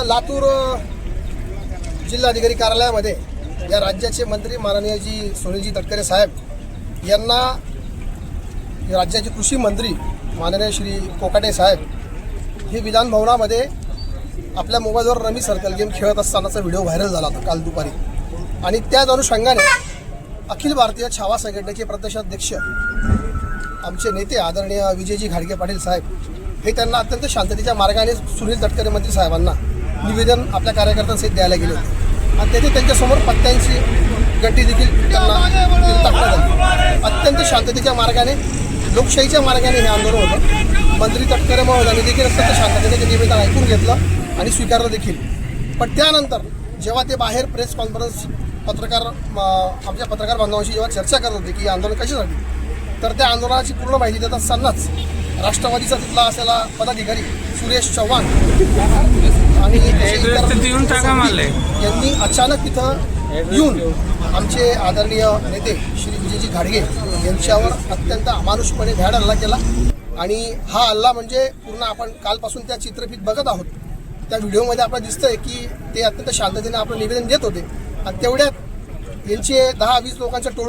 लातूर जिल्हाधिकारी कार्यालयामध्ये या राज्याचे मंत्री माननीय जी सुनीलजी तटकरे साहेब यांना राज्याचे कृषी मंत्री माननीय श्री कोकाटे साहेब हे विधान भवनामध्ये आपल्या मोबाईलवर रमी सर्कल गेम खेळत असतानाचा व्हिडिओ व्हायरल झाला होता काल दुपारी. आणि त्याच अनुषंगाने अखिल भारतीय छावा संघटनेचे प्रदेशाध्यक्ष आमचे नेते आदरणीय विजयजी घाडगे पाटील साहेब हे त्यांना अत्यंत शांततेच्या मार्गाने सुनील तटकरे मंत्री साहेबांना निवेदन आपल्या कार्यकर्त्यांसहित द्यायला गेले होते. आणि तेथे त्यांच्यासमोर पत्त्यांची गट्टी देखील त्यांना टाकण्यात आली. अत्यंत शांततेच्या मार्गाने लोकशाहीच्या मार्गाने हे आंदोलन होतं. मंत्री तटकरे महोदयांनी देखील अत्यंत शांततेचे निवेदन ऐकून घेतलं आणि स्वीकारलं देखील. पण त्यानंतर जेव्हा ते बाहेर प्रेस कॉन्फरन्स आमच्या पत्रकार बांधवांशी जेव्हा चर्चा करत होते की आंदोलन कशासाठी, तर त्या आंदोलनाची पूर्ण माहिती देत असतानाच राष्ट्रवादीचा तिथला असलेला पदाधिकारी सुरेश चव्हाण आणि यांनी अचानक तिथं येऊन आमचे आदरणीय नेते श्री विजयजी घाडगे यांच्यावर अत्यंत अमानुषपणे भ्याड हल्ला केला. आणि हा हल्ला म्हणजे पूर्ण आपण कालपासून त्या चित्रफित बघत आहोत. त्या व्हिडिओमध्ये आपल्याला दिसतंय की ते अत्यंत शांततेने आपलं निवेदन देत होते आणि तेवढ्यात यांचे 10-20 लोकांचं टोळं